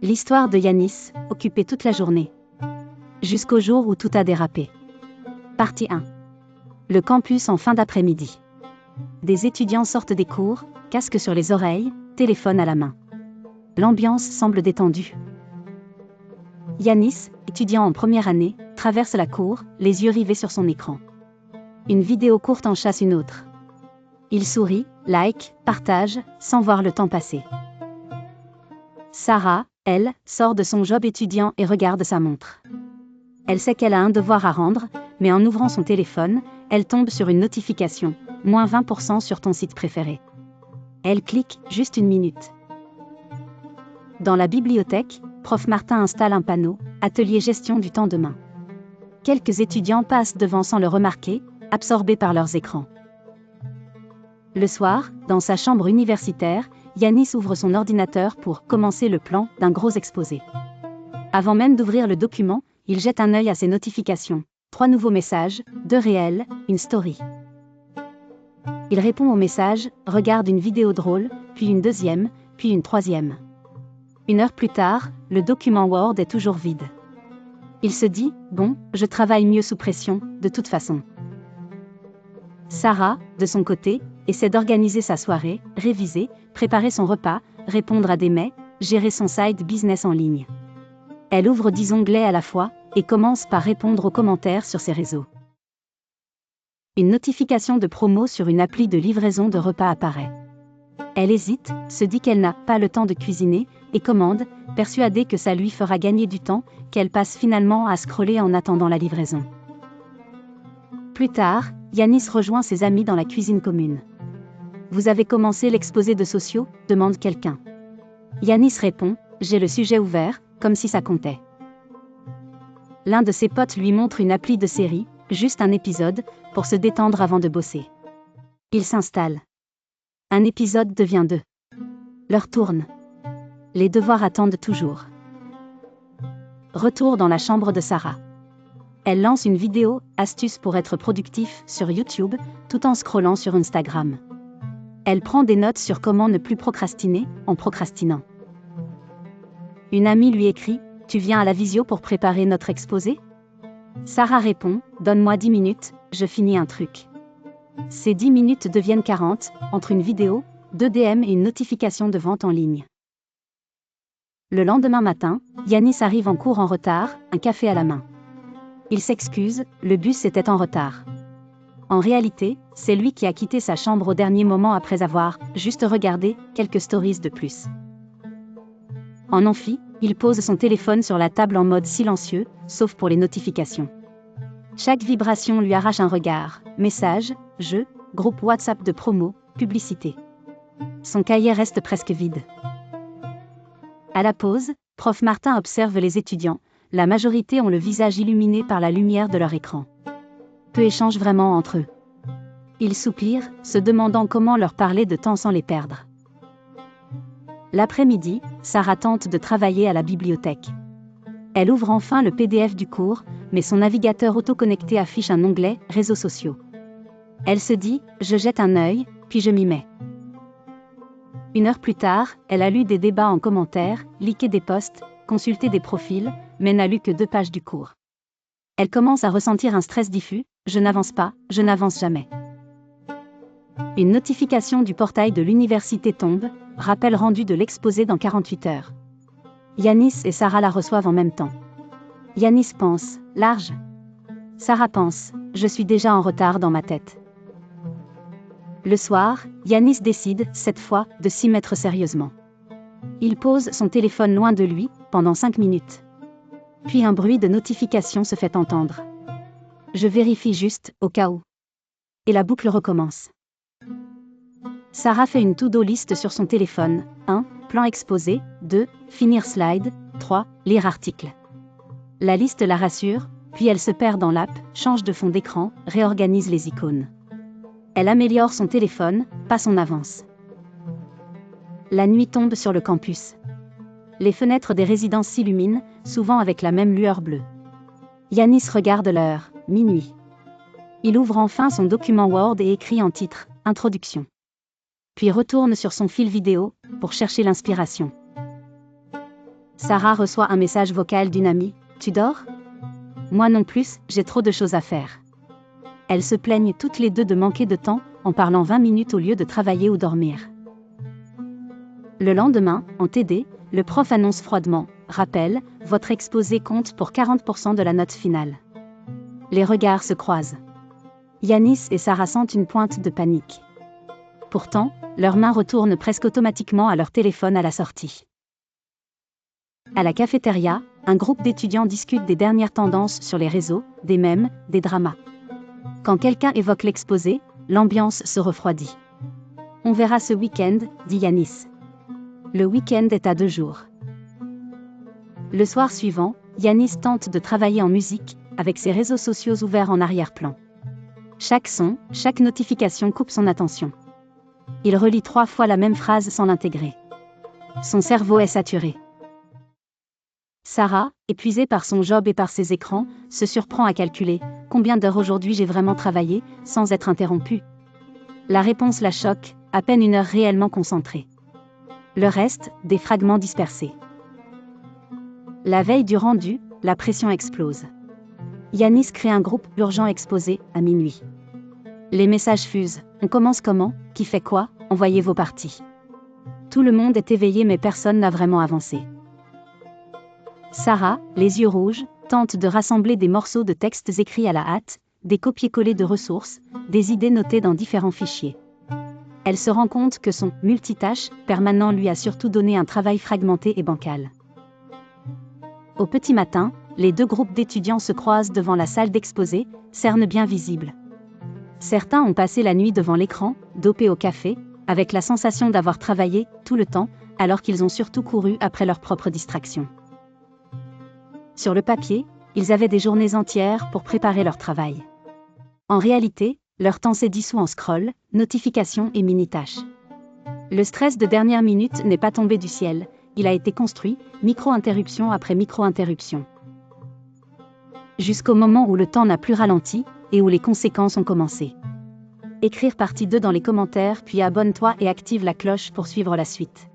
L'histoire de Yanis, occupé toute la journée. Jusqu'au jour où tout a dérapé. Partie 1. Le campus en fin d'après-midi. Des étudiants sortent des cours, casque sur les oreilles, téléphone à la main. L'ambiance semble détendue. Yanis, étudiant en première année, traverse la cour, les yeux rivés sur son écran. Une vidéo courte en chasse une autre. Il sourit, like, partage, sans voir le temps passer. Sarah, elle, sort de son job étudiant et regarde sa montre. Elle sait qu'elle a un devoir à rendre, mais en ouvrant son téléphone, elle tombe sur une notification, moins 20% sur ton site préféré. Elle clique, juste une minute. Dans la bibliothèque, Prof Martin installe un panneau, atelier gestion du temps demain. Quelques étudiants passent devant sans le remarquer, absorbés par leurs écrans. Le soir, dans sa chambre universitaire, Yanis ouvre son ordinateur pour commencer le plan d'un gros exposé. Avant même d'ouvrir le document, il jette un œil à ses notifications. 3 nouveaux messages, 2 réels, une story. Il répond aux messages, regarde une vidéo drôle, puis une deuxième, puis une troisième. 1 heure plus tard, le document Word est toujours vide. Il se dit, bon, je travaille mieux sous pression, de toute façon. Sarah, de son côté, essaie d'organiser sa soirée, réviser, préparer son repas, répondre à des mails, gérer son side business en ligne. Elle ouvre 10 onglets à la fois, et commence par répondre aux commentaires sur ses réseaux. Une notification de promo sur une appli de livraison de repas apparaît. Elle hésite, se dit qu'elle n'a pas le temps de cuisiner, et commande, persuadée que ça lui fera gagner du temps, qu'elle passe finalement à scroller en attendant la livraison. Plus tard, Yanis rejoint ses amis dans la cuisine commune. « Vous avez commencé l'exposé de sociaux ?» demande quelqu'un. Yanis répond, « J'ai le sujet ouvert, comme si ça comptait. » L'un de ses potes lui montre une appli de série, juste un épisode, pour se détendre avant de bosser. Il s'installe. Un épisode devient 2. L'heure tourne. Les devoirs attendent toujours. Retour dans la chambre de Sarah. Elle lance une vidéo, astuce pour être productif, sur YouTube, tout en scrollant sur Instagram. Elle prend des notes sur comment ne plus procrastiner, en procrastinant. Une amie lui écrit, « Tu viens à la visio pour préparer notre exposé ?» Sarah répond, « Donne-moi 10 minutes, je finis un truc. » Ces 10 minutes deviennent 40, entre une vidéo, 2 DM et une notification de vente en ligne. Le lendemain matin, Yanis arrive en cours en retard, un café à la main. Il s'excuse, le bus était en retard. En réalité, c'est lui qui a quitté sa chambre au dernier moment après avoir juste regardé quelques stories de plus. En amphi, il pose son téléphone sur la table en mode silencieux, sauf pour les notifications. Chaque vibration lui arrache un regard, message, jeu, groupe WhatsApp de promo, publicité. Son cahier reste presque vide. À la pause, Prof Martin observe les étudiants, la majorité ont le visage illuminé par la lumière de leur écran. Peu échangent vraiment entre eux. Il soupire, se demandant comment leur parler de temps sans les perdre. L'après-midi, Sarah tente de travailler à la bibliothèque. Elle ouvre enfin le PDF du cours, mais son navigateur autoconnecté affiche un onglet « Réseaux sociaux ». Elle se dit « Je jette un œil, puis je m'y mets ». 1 heure plus tard, elle a lu des débats en commentaire, liké des posts, consulté des profils, mais n'a lu que 2 pages du cours. Elle commence à ressentir un stress diffus, « Je n'avance pas, je n'avance jamais ». Une notification du portail de l'université tombe, rappel rendu de l'exposé dans 48 heures. Yanis et Sarah la reçoivent en même temps. Yanis pense, large. Sarah pense, je suis déjà en retard dans ma tête. Le soir, Yanis décide, cette fois, de s'y mettre sérieusement. Il pose son téléphone loin de lui, pendant 5 minutes. Puis un bruit de notification se fait entendre. Je vérifie juste, au cas où. Et la boucle recommence. Sarah fait une to-do list sur son téléphone. 1. Plan exposé. 2. Finir slide. 3. Lire article. La liste la rassure, puis elle se perd dans l'app, change de fond d'écran, réorganise les icônes. Elle améliore son téléphone, pas son avance. La nuit tombe sur le campus. Les fenêtres des résidences s'illuminent, souvent avec la même lueur bleue. Yanis regarde l'heure, minuit. Il ouvre enfin son document Word et écrit en titre, « Introduction ». Puis retourne sur son fil vidéo, pour chercher l'inspiration. Sarah reçoit un message vocal d'une amie. Tu dors? Moi non plus, j'ai trop de choses à faire. Elles se plaignent toutes les deux de manquer de temps, en parlant 20 minutes au lieu de travailler ou dormir. Le lendemain, en TD, le prof annonce froidement: rappel, votre exposé compte pour 40% de la note finale. Les regards se croisent. Yanis et Sarah sentent une pointe de panique. Pourtant, leurs mains retournent presque automatiquement à leur téléphone à la sortie. À la cafétéria, un groupe d'étudiants discute des dernières tendances sur les réseaux, des mèmes, des dramas. Quand quelqu'un évoque l'exposé, l'ambiance se refroidit. On verra ce week-end, dit Yanis. Le week-end est à 2 jours. Le soir suivant, Yanis tente de travailler en musique, avec ses réseaux sociaux ouverts en arrière-plan. Chaque son, chaque notification coupe son attention. Il relit 3 fois la même phrase sans l'intégrer. Son cerveau est saturé. Sarah, épuisée par son job et par ses écrans, se surprend à calculer « Combien d'heures aujourd'hui j'ai vraiment travaillé, sans être interrompue ?» La réponse la choque, à peine 1 heure réellement concentrée. Le reste, des fragments dispersés. La veille du rendu, la pression explose. Yanis crée un groupe urgent exposé, à minuit. Les messages fusent. On commence comment? Qui fait quoi? Envoyez vos parties. Tout le monde est éveillé mais personne n'a vraiment avancé. Sarah, les yeux rouges, tente de rassembler des morceaux de textes écrits à la hâte, des copier-coller de ressources, des idées notées dans différents fichiers. Elle se rend compte que son multitâche permanent lui a surtout donné un travail fragmenté et bancal. Au petit matin, les 2 groupes d'étudiants se croisent devant la salle d'exposé, cernes bien visibles. Certains ont passé la nuit devant l'écran, dopés au café, avec la sensation d'avoir travaillé tout le temps, alors qu'ils ont surtout couru après leurs propres distractions. Sur le papier, ils avaient des journées entières pour préparer leur travail. En réalité, leur temps s'est dissous en scroll, notifications et mini-tâches. Le stress de dernière minute n'est pas tombé du ciel, il a été construit, micro-interruption après micro-interruption. Jusqu'au moment où le temps n'a plus ralenti, et où les conséquences ont commencé. Écrire partie 2 dans les commentaires puis abonne-toi et active la cloche pour suivre la suite.